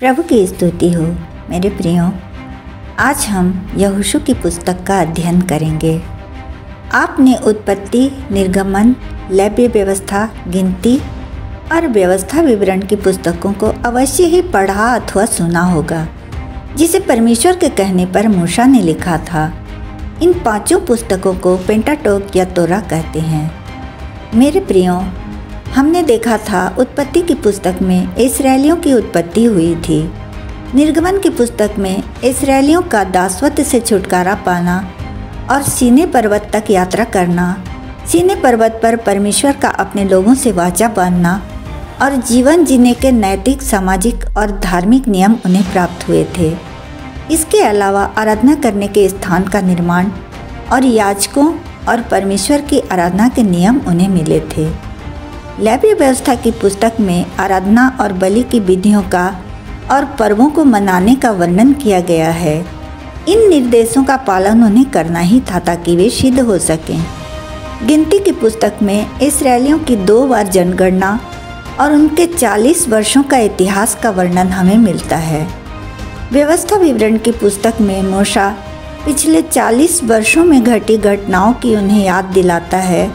प्रभु की स्तुति हो। मेरे प्रियो, आज हम यहोशू की पुस्तक का अध्ययन करेंगे। आपने उत्पत्ति, निर्गमन, लेव्य व्यवस्था, गिनती और व्यवस्था विवरण की पुस्तकों को अवश्य ही पढ़ा अथवा सुना होगा, जिसे परमेश्वर के कहने पर मूसा ने लिखा था। इन पांचों पुस्तकों को पेंटाटोक या तोरा कहते हैं। मेरे प्रियो, हमने देखा था उत्पत्ति की पुस्तक में इस्राएलियों की उत्पत्ति हुई थी। निर्गमन की पुस्तक में इस्राएलियों का दासत्व से छुटकारा पाना और सीनै पर्वत तक यात्रा करना, सीनै पर्वत पर परमेश्वर का अपने लोगों से वाचा बांधना और जीवन जीने के नैतिक, सामाजिक और धार्मिक नियम उन्हें प्राप्त हुए थे। इसके अलावा आराधना करने के स्थान का निर्माण और याजकों और परमेश्वर की आराधना के नियम उन्हें मिले थे। लेव्य व्यवस्था की पुस्तक में आराधना और बलि की विधियों का और पर्वों को मनाने का वर्णन किया गया है। इन निर्देशों का पालन उन्हें करना ही था ताकि वे सिद्ध हो सकें। गिनती की पुस्तक में इस्राएलियों की 2 बार जनगणना और उनके 40 वर्षों का इतिहास का वर्णन हमें मिलता है। व्यवस्था विवरण की पुस्तक में मूसा पिछले 40 वर्षों में घटी घटनाओं की उन्हें याद दिलाता है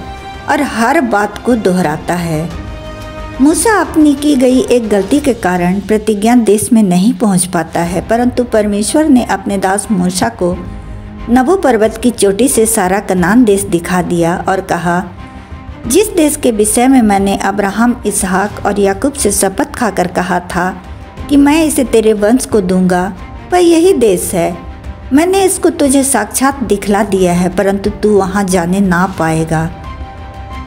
और हर बात को दोहराता है। मूसा अपनी की गई एक गलती के कारण प्रतिज्ञा देश में नहीं पहुंच पाता है, परंतु परमेश्वर ने अपने दास मूसा को नबो पर्वत की चोटी से सारा कनान देश दिखा दिया और कहा, जिस देश के विषय में मैंने अब्राहम, इसहाक और याकूब से शपथ खाकर कहा था कि मैं इसे तेरे वंश को दूंगा, वह यही देश है। मैंने इसको तुझे साक्षात दिखला दिया है, परंतु तू वहाँ जाने ना पाएगा।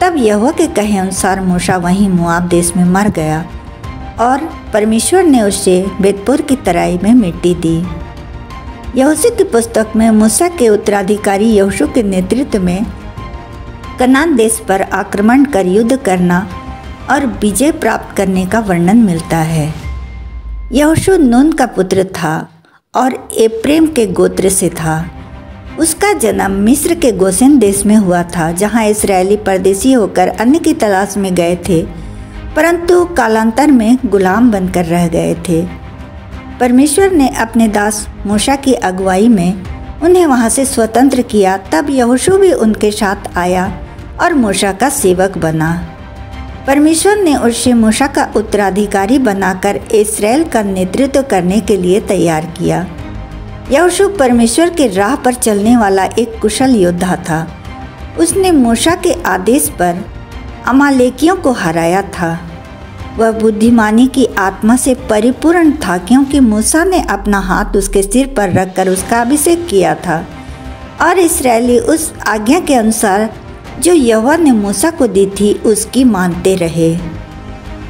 तब यहोवा के कहे अनुसार मूसा वहीं मोआब देश में मर गया और परमेश्वर ने उसे बेतपोर की तराई में मिट्टी दी। यहोशू की पुस्तक में मूसा के उत्तराधिकारी यहोशू के नेतृत्व में कनान देश पर आक्रमण कर युद्ध करना और विजय प्राप्त करने का वर्णन मिलता है। यहोशू नून का पुत्र था और एप्रेम के गोत्र से था। उसका जन्म मिस्र के गोसेन देश में हुआ था, जहां इस्राएली परदेसी होकर अन्न की तलाश में गए थे, परंतु कालांतर में गुलाम बनकर रह गए थे। परमेश्वर ने अपने दास मूसा की अगुवाई में उन्हें वहां से स्वतंत्र किया। तब यहोशू भी उनके साथ आया और मूसा का सेवक बना। परमेश्वर ने उसे मूसा का उत्तराधिकारी बनाकर इस्राएल का नेतृत्व करने के लिए तैयार किया। यहोशू परमेश्वर के राह पर चलने वाला एक कुशल योद्धा था। उसने मूसा के आदेश पर अमालेकियों को हराया था। वह बुद्धिमानी की आत्मा से परिपूर्ण था, क्योंकि मूसा ने अपना हाथ उसके सिर पर रखकर उसका अभिषेक किया था और इस्राएली उस आज्ञा के अनुसार जो यहोवा ने मूसा को दी थी उसकी मानते रहे।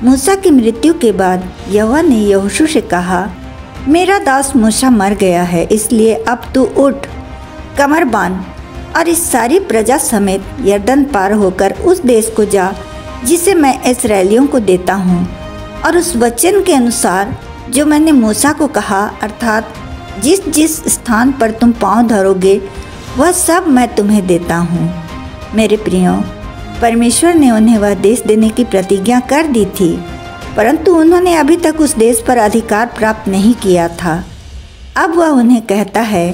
मूसा की मृत्यु के बाद यहोवा ने यहोशू से कहा, मेरा दास मूसा मर गया है, इसलिए अब तू उठ, कमर बांध और इस सारी प्रजा समेत यरदन पार होकर उस देश को जा जिसे मैं इस्राएलियों को देता हूँ, और उस वचन के अनुसार जो मैंने मूसा को कहा, अर्थात जिस जिस स्थान पर तुम पाँव धरोगे वह सब मैं तुम्हें देता हूँ। मेरे प्रियो, परमेश्वर ने उन्हें वह देश देने की प्रतिज्ञा कर दी थी, परंतु उन्होंने अभी तक उस देश पर अधिकार प्राप्त नहीं किया था। अब वह उन्हें कहता है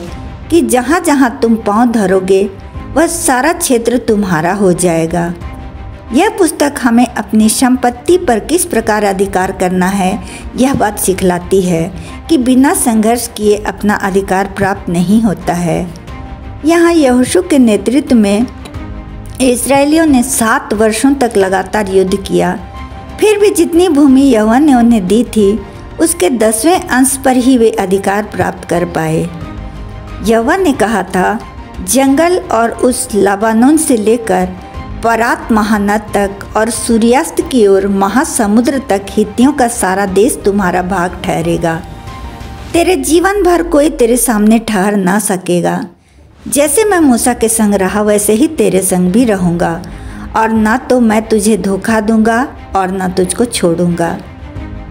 कि जहाँ जहाँ तुम पाँव धरोगे वह सारा क्षेत्र तुम्हारा हो जाएगा। यह पुस्तक हमें अपनी संपत्ति पर किस प्रकार अधिकार करना है यह बात सिखलाती है कि बिना संघर्ष किए अपना अधिकार प्राप्त नहीं होता है। यहाँ यहोशू के नेतृत्व में इस्राएलियों ने 7 वर्षों तक लगातार युद्ध किया। फिर भी जितनी भूमि यहोवा ने उन्हें दी थी उसके 10वें अंश पर ही वे अधिकार प्राप्त कर पाए। यहोवा ने कहा था, जंगल और उस लबानोन से लेकर परात महानद तक और सूर्यास्त की ओर महासमुद्र तक हित्तियों का सारा देश तुम्हारा भाग ठहरेगा। तेरे जीवन भर कोई तेरे सामने ठहर ना सकेगा। जैसे मैं मूसा के संग रहा वैसे ही तेरे संग भी रहूँगा, और ना तो मैं तुझे धोखा दूंगा और न तुझको छोड़ूंगा।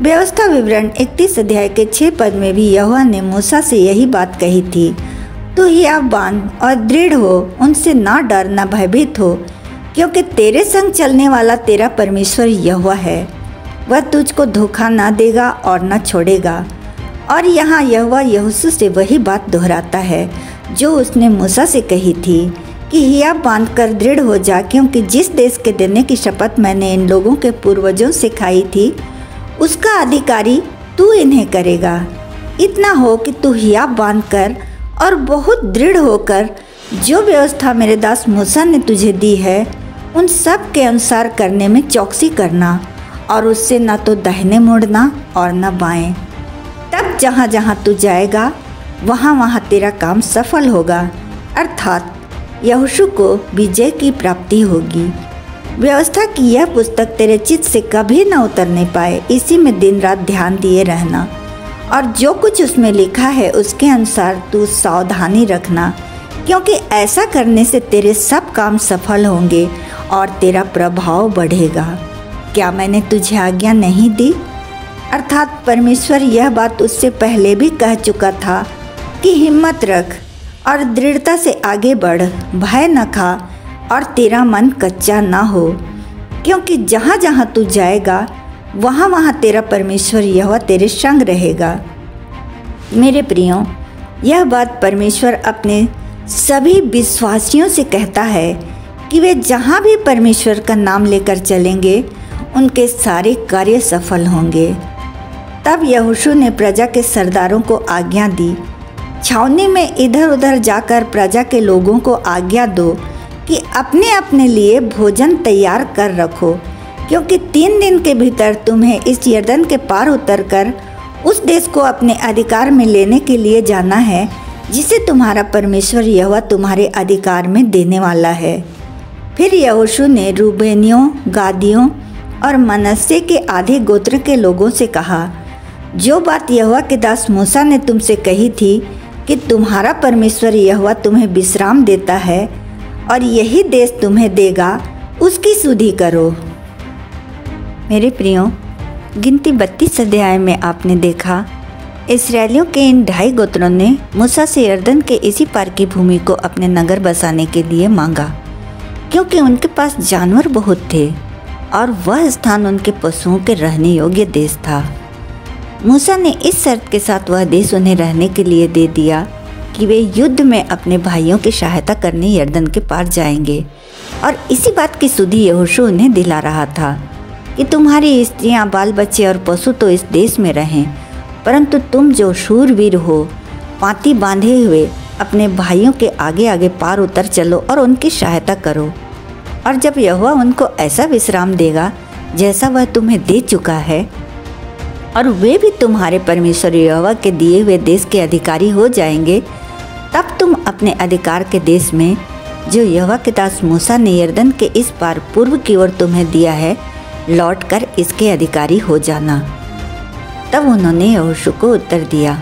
व्यवस्था विवरण 31 अध्याय के 6 पद में भी यहोवा ने मूसा से यही बात कही थी, तू हिया बांध और दृढ़ हो, उनसे ना डर ना भयभीत हो, क्योंकि तेरे संग चलने वाला तेरा परमेश्वर यहोवा है। वह तुझको धोखा ना देगा और न छोड़ेगा। और यहाँ यहोवा यहोशू से वही बात दोहराता है जो उसने मूसा से कही थी कि हिया बांधकर दृढ़ हो जा, क्योंकि जिस देश के देने की शपथ मैंने इन लोगों के पूर्वजों से खाई थी उसका अधिकारी तू इन्हें करेगा। इतना हो कि तू हिया बांधकर और बहुत दृढ़ होकर जो व्यवस्था मेरे दास मूसा ने तुझे दी है उन सब के अनुसार करने में चौकसी करना, और उससे न तो दाहिने मुड़ना और न बाएं। तब जहाँ जहाँ तू जाएगा वहाँ वहाँ तेरा काम सफल होगा, अर्थात यहोशू को विजय की प्राप्ति होगी। व्यवस्था की यह पुस्तक तेरे चित्त से कभी न उतरने पाए, इसी में दिन रात ध्यान दिए रहना, और जो कुछ उसमें लिखा है उसके अनुसार तू सावधानी रखना, क्योंकि ऐसा करने से तेरे सब काम सफल होंगे और तेरा प्रभाव बढ़ेगा। क्या मैंने तुझे आज्ञा नहीं दी? अर्थात परमेश्वर यह बात उससे पहले भी कह चुका था कि हिम्मत रख और दृढ़ता से आगे बढ़, भय न खा और तेरा मन कच्चा ना हो, क्योंकि जहाँ जहाँ तू जाएगा वहाँ वहाँ तेरा परमेश्वर यहोवा तेरे संग रहेगा। मेरे प्रियो, यह बात परमेश्वर अपने सभी विश्वासियों से कहता है कि वे जहाँ भी परमेश्वर का नाम लेकर चलेंगे उनके सारे कार्य सफल होंगे। तब यहोशू ने प्रजा के सरदारों को आज्ञा दी, छावनी में इधर उधर जाकर प्रजा के लोगों को आज्ञा दो कि अपने अपने लिए भोजन तैयार कर रखो, क्योंकि 3 दिन के भीतर तुम्हें इस यरदन के पार उतरकर उस देश को अपने अधिकार में लेने के लिए जाना है जिसे तुम्हारा परमेश्वर यहोवा तुम्हारे अधिकार में देने वाला है। फिर यहोशू ने रूबेनियों, गादियों और मनश्शे के आधे गोत्र के लोगों से कहा, जो बात यहोवा के दास मूसा ने तुमसे कही थी कि तुम्हारा परमेश्वर यहोवा तुम्हें विश्राम देता है और यही देश तुम्हें देगा, उसकी सुधि करो। मेरे प्रियो, गिनती 32 अध्याय में आपने देखा इस्राएलियों के इन 2.5 गोत्रों ने मूसा से यरदन के इसी पार की भूमि को अपने नगर बसाने के लिए मांगा, क्योंकि उनके पास जानवर बहुत थे और वह स्थान उनके पशुओं के रहने योग्य देश था। मूसा ने इस शर्त के साथ वह देश उन्हें रहने के लिए दे दिया कि वे युद्ध में अपने भाइयों की सहायता करने यरदन के पार जाएंगे, और इसी बात की सुधि यहोशू उन्हें दिला रहा था कि तुम्हारी स्त्रियां, बाल बच्चे और पशु तो इस देश में रहें, परंतु तुम जो शूरवीर हो, पाँति बांधे हुए अपने भाइयों के आगे आगे पार उतर चलो और उनकी सहायता करो। और जब यहोवा उनको ऐसा विश्राम देगा जैसा वह तुम्हें दे चुका है, और वे भी तुम्हारे परमेश्वर यहोवा के दिए हुए देश के अधिकारी हो जाएंगे, तब तुम अपने अधिकार के देश में जो यहोवा के दास मूसा ने यरदन के इस पार पूर्व की ओर तुम्हें दिया है, लौटकर इसके अधिकारी हो जाना। तब उन्होंने यहोशू को उत्तर दिया,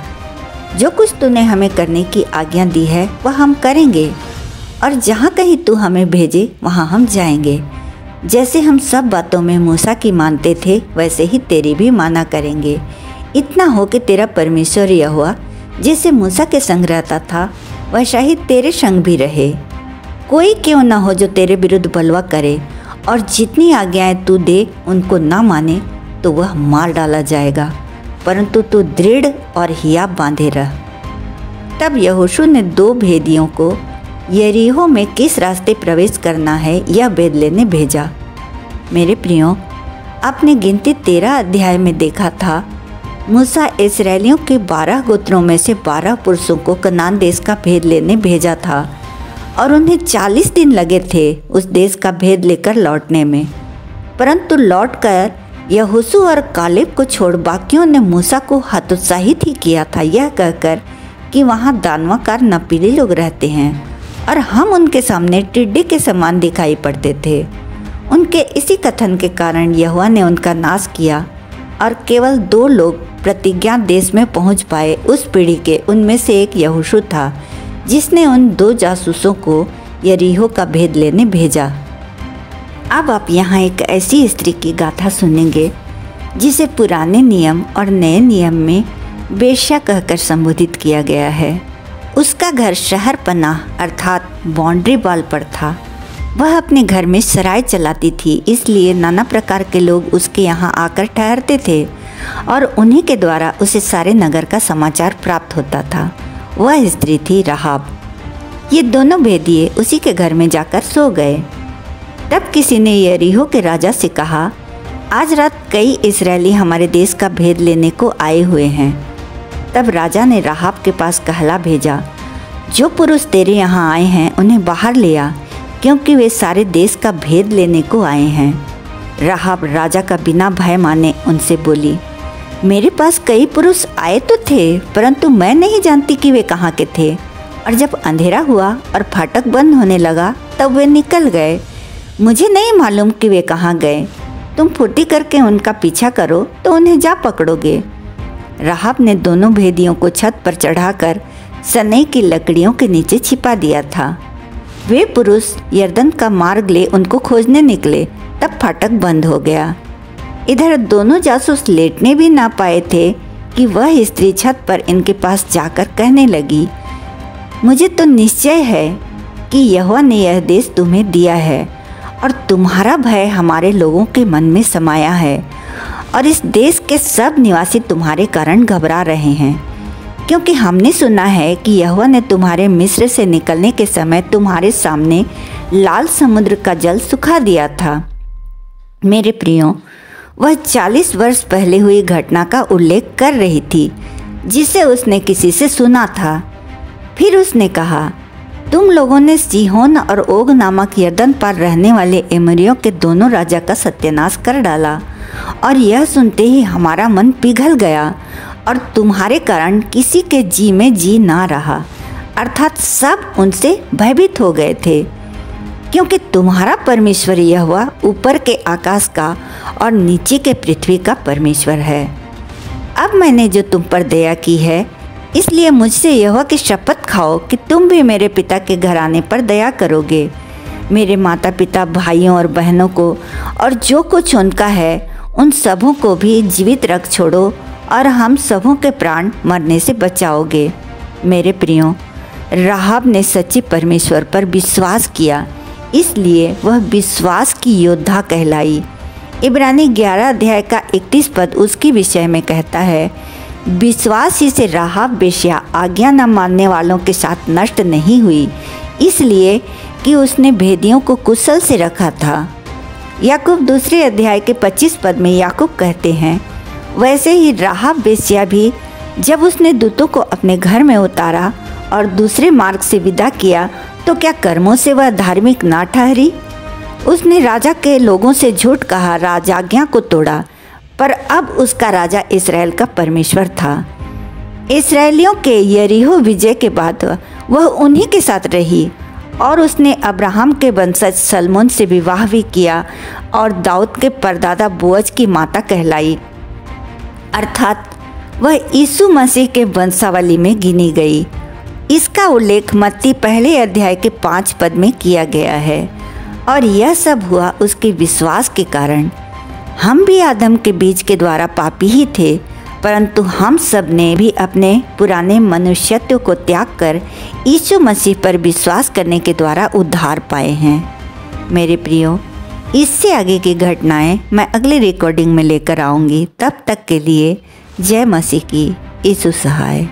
जो कुछ तूने हमें करने की आज्ञा दी है वह हम करेंगे, और जहाँ कहीं तू हमें भेजे वहाँ हम जाएंगे। जैसे हम सब बातों में मूसा की मानते थे वैसे ही तेरी भी माना करेंगे। इतना हो कि तेरा परमेश्वर यहोवा जैसे मूसा के संग रहता था वैसा ही तेरे संग भी रहे। कोई क्यों न हो जो तेरे विरुद्ध बलवा करे, और जितनी आज्ञाएं तू दे उनको ना माने तो वह मार डाला जाएगा, परंतु तू दृढ़ और हियाब बांधे रह। तब यहोशू ने 2 भेदियों को यरीहो में किस रास्ते प्रवेश करना है यह भेद लेने भेजा। मेरे प्रियो, आपने गिनती 13 अध्याय में देखा था मूसा इस्राएलियों के 12 गोत्रों में से 12 पुरुषों को कनान देश का भेद लेने भेजा था, और उन्हें 40 दिन लगे थे उस देश का भेद लेकर लौटने में। परंतु लौटकर यहोशू और कालेब को छोड़ बाकियों ने मूसा को हतोत्साहित ही किया था, यह कहकर कि वहाँ दानवाकार नपीले लोग रहते हैं और हम उनके सामने टिड्डी के समान दिखाई पड़ते थे। उनके इसी कथन के कारण यहोवा ने उनका नाश किया, और केवल 2 लोग प्रतिज्ञा देश में पहुंच पाए उस पीढ़ी के। उनमें से एक यहोशू था जिसने उन 2 जासूसों को यरीहो का भेद लेने भेजा। अब आप यहाँ एक ऐसी स्त्री की गाथा सुनेंगे जिसे पुराने नियम और नए नियम में वेश्या कहकर संबोधित किया गया है। उसका घर शहर पनाह अर्थात बाउंड्री वॉल पर था। वह अपने घर में सराय चलाती थी, इसलिए नाना प्रकार के लोग उसके यहाँ आकर ठहरते थे और उन्हीं के द्वारा उसे सारे नगर का समाचार प्राप्त होता था। वह स्त्री थी राहाब। ये दोनों भेदिए उसी के घर में जाकर सो गए। तब किसी ने यरीहो के राजा से कहा, आज रात कई इस्राएली हमारे देश का भेद लेने को आए हुए हैं। तब राजा ने राहाब के पास कहला भेजा, जो पुरुष तेरे यहाँ आए हैं उन्हें बाहर ले आ, क्योंकि वे सारे देश का भेद लेने को आए हैं। राहाब राजा का बिना भय माने उनसे बोली, मेरे पास कई पुरुष आए तो थे, परंतु मैं नहीं जानती कि वे कहाँ के थे। और जब अंधेरा हुआ और फाटक बंद होने लगा तब वे निकल गए। मुझे नहीं मालूम कि वे कहाँ गए। तुम फुर्ती करके उनका पीछा करो तो उन्हें जा पकड़ोगे। राहाब ने दोनों भेदियों को छत पर चढ़ाकर सनई की लकड़ियों के नीचे छिपा दिया था। वे पुरुष यरदन का मार्ग ले उनको खोजने निकले, तब फाटक बंद हो गया। इधर दोनों जासूस लेटने भी ना पाए थे कि वह स्त्री छत पर इनके पास जाकर कहने लगी, मुझे तो निश्चय है कि यहोवा ने यह देश तुम्हें दिया है और तुम्हारा भय हमारे लोगों के मन में समाया है, और इस देश के सब निवासी तुम्हारे कारण घबरा रहे हैं, क्योंकि हमने सुना है कि यहोवा ने तुम्हारे मिस्र से निकलने के समय तुम्हारे सामने लाल समुद्र का जल सुखा दिया था। मेरे प्रियो, वह 40 वर्ष पहले हुई घटना का उल्लेख कर रही थी जिसे उसने किसी से सुना था। फिर उसने कहा, तुम लोगों ने सीहोन और ओग नामक यरदन पार रहने वाले एमोरियों के दोनों राजा का सत्यानाश कर डाला, और यह सुनते ही हमारा मन पिघल गया और तुम्हारे कारण किसी के जी में जी ना रहा, अर्थात सब उनसे भयभीत हो गए थे, क्योंकि तुम्हारा परमेश्वर यहोवा ऊपर के आकाश का और नीचे के पृथ्वी का परमेश्वर है। अब मैंने जो तुम पर दया की है, इसलिए मुझसे यहोवा की शपथ खाओ कि तुम भी मेरे पिता के घराने पर दया करोगे। मेरे माता पिता, भाइयों और बहनों को और जो कुछ उनका है उन सबों को भी जीवित रख छोड़ो, और हम सबों के प्राण मरने से बचाओगे। मेरे प्रियो, राहाब ने सच्चे परमेश्वर पर विश्वास किया, इसलिए वह विश्वास की योद्धा कहलाई। इब्रानी 11 अध्याय का 31 पद उसके विषय में कहता है, विश्वास ही से राहाब बेश्या आज्ञा न मानने वालों के साथ नष्ट नहीं हुई, इसलिए कि उसने भेदियों को कुशल से रखा था। याकूब 2 अध्याय के 25 पद में याकूब कहते हैं, वैसे ही राहाब बेश्या भी जब उसने दूतों को अपने घर में उतारा और दूसरे मार्ग से विदा किया, तो क्या कर्मों से वह धार्मिक ना ठहरी? उसने राजा के लोगों से झूठ कहा, राजाज्ञा को तोड़ा, पर अब उसका राजा इसराइल का परमेश्वर था। इस्राएलियों के यरीहो विजय के बाद वह उन्हीं के साथ रही, और उसने अब्राहम के वंशज सलमोन से विवाह भी किया और दाऊद के परदादा बोअज की माता कहलाई, अर्थात वह यीशु मसीह के वंशावली में गिनी गई। इसका उल्लेख मत्ती 1 अध्याय के 5 पद में किया गया है, और यह सब हुआ उसके विश्वास के कारण। हम भी आदम के बीज के द्वारा पापी ही थे, परंतु हम सब ने भी अपने पुराने मनुष्यत्व को त्याग कर यीशु मसीह पर विश्वास करने के द्वारा उद्धार पाए हैं। मेरे प्रियो, इससे आगे की घटनाएं मैं अगली रिकॉर्डिंग में लेकर आऊँगी। तब तक के लिए जय मसीह की। यीशु सहाय।